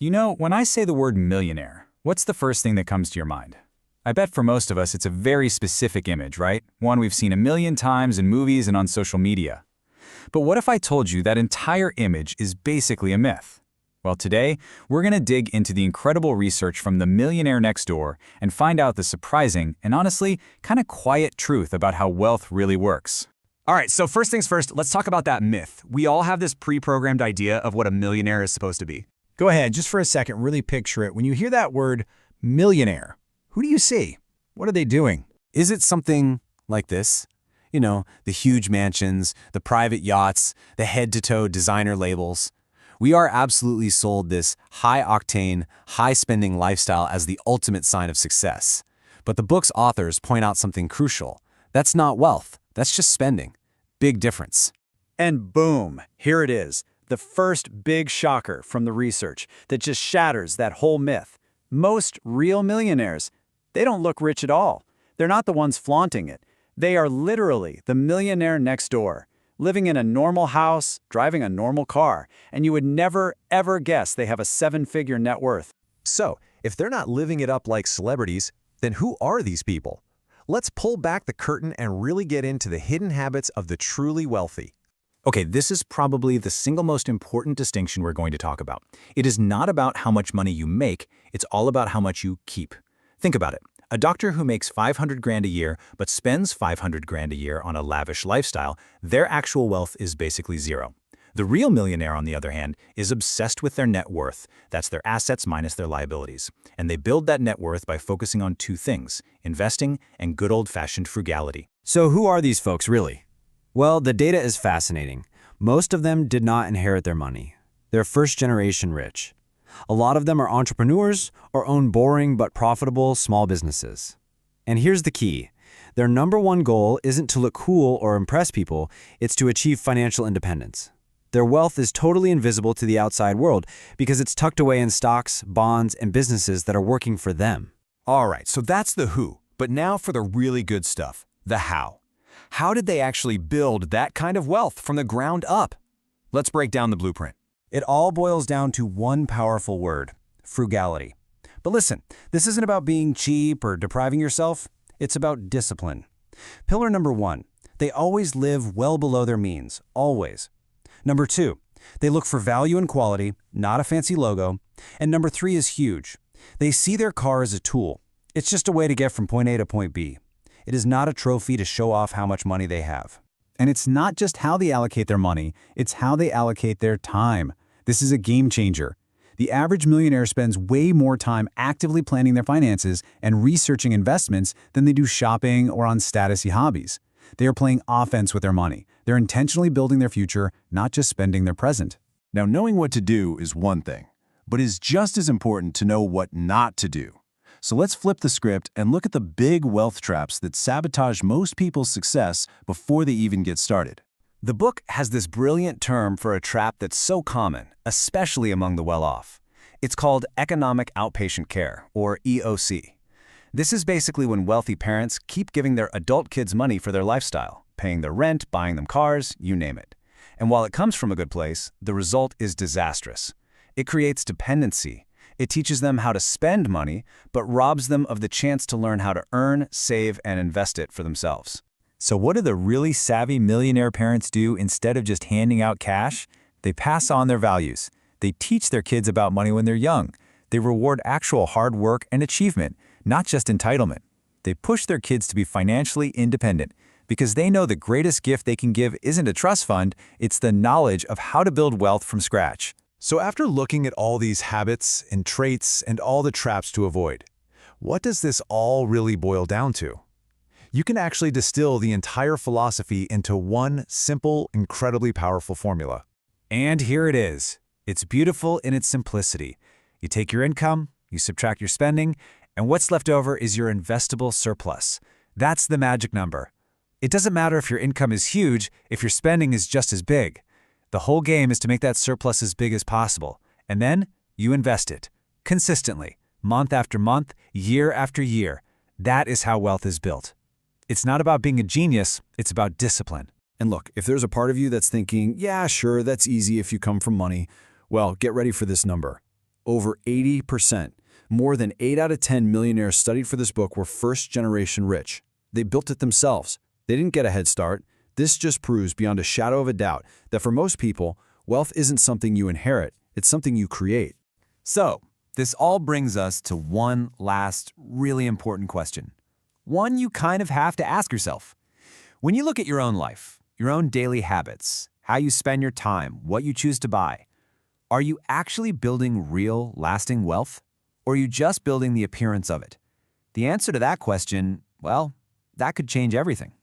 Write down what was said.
You know, when I say the word millionaire, what's the first thing that comes to your mind? I bet for most of us it's a very specific image, right? One we've seen a million times in movies and on social media. But what if I told you that entire image is basically a myth? Well, today, we're going to dig into the incredible research from the Millionaire Next Door and find out the surprising and honestly, kind of quiet truth about how wealth really works. All right, so first things first, let's talk about that myth. We all have this pre-programmed idea of what a millionaire is supposed to be. Go ahead, just for a second, really picture it. When you hear that word millionaire, who do you see? What are they doing? Is it something like this? You know, the huge mansions, the private yachts, the head-to-toe designer labels. We are absolutely sold this high-octane, high-spending lifestyle as the ultimate sign of success. But the book's authors point out something crucial. That's not wealth. That's just spending. Big difference. And boom, here it is. The first big shocker from the research that just shatters that whole myth. Most real millionaires, they don't look rich at all. They're not the ones flaunting it. They are literally the millionaire next door, living in a normal house, driving a normal car, and you would never, ever guess they have a seven-figure net worth. So, if they're not living it up like celebrities, then who are these people? Let's pull back the curtain and really get into the hidden habits of the truly wealthy. Okay, this is probably the single most important distinction we're going to talk about. It is not about how much money you make, it's all about how much you keep. Think about it. A doctor who makes 500 grand a year but spends 500 grand a year on a lavish lifestyle, their actual wealth is basically zero. The real millionaire, on the other hand, is obsessed with their net worth. That's their assets minus their liabilities. And they build that net worth by focusing on two things: investing and good old-fashioned frugality. So who are these folks really? Well, the data is fascinating. Most of them did not inherit their money. They're first-generation rich. A lot of them are entrepreneurs or own boring but profitable small businesses. And here's the key. Their number one goal isn't to look cool or impress people, it's to achieve financial independence. Their wealth is totally invisible to the outside world because it's tucked away in stocks, bonds, and businesses that are working for them. All right, so that's the who. But now for the really good stuff, the how. How did they actually build that kind of wealth from the ground up? Let's break down the blueprint. It all boils down to one powerful word: frugality. But listen, this isn't about being cheap or depriving yourself. It's about discipline. Pillar number one, they always live well below their means, always. Number two, they look for value and quality, not a fancy logo. And number three is huge. They see their car as a tool. It's just a way to get from point A to point B. It is not a trophy to show off how much money they have. And it's not just how they allocate their money, it's how they allocate their time. This is a game changer. The average millionaire spends way more time actively planning their finances and researching investments than they do shopping or on statusy hobbies. They are playing offense with their money. They're intentionally building their future, not just spending their present. Now, knowing what to do is one thing, but it's just as important to know what not to do. So let's flip the script and look at the big wealth traps that sabotage most people's success before they even get started. The book has this brilliant term for a trap that's so common, especially among the well-off. It's called economic outpatient care, or EOC. This is basically when wealthy parents keep giving their adult kids money for their lifestyle, paying their rent, buying them cars, you name it. And while it comes from a good place, the result is disastrous. It creates dependency. It teaches them how to spend money, but robs them of the chance to learn how to earn, save, and invest it for themselves. So what do the really savvy millionaire parents do instead of just handing out cash? They pass on their values. They teach their kids about money when they're young. They reward actual hard work and achievement, not just entitlement. They push their kids to be financially independent because they know the greatest gift they can give isn't a trust fund, it's the knowledge of how to build wealth from scratch. So after looking at all these habits and traits and all the traps to avoid, what does this all really boil down to? You can actually distill the entire philosophy into one simple, incredibly powerful formula. And here it is. It's beautiful in its simplicity. You take your income, you subtract your spending, and what's left over is your investable surplus. That's the magic number. It doesn't matter if your income is huge if your spending is just as big. The whole game is to make that surplus as big as possible, and then you invest it, consistently, month after month, year after year. That is how wealth is built. It's not about being a genius, it's about discipline. And look, if there's a part of you that's thinking, yeah, sure, that's easy if you come from money, well, get ready for this number. Over 80%. More than 8 out of 10 millionaires studied for this book were first-generation rich. They built it themselves. They didn't get a head start. This just proves beyond a shadow of a doubt that for most people, wealth isn't something you inherit, it's something you create. So, this all brings us to one last really important question. One you kind of have to ask yourself. When you look at your own life, your own daily habits, how you spend your time, what you choose to buy, are you actually building real, lasting wealth? Or are you just building the appearance of it? The answer to that question, well, that could change everything.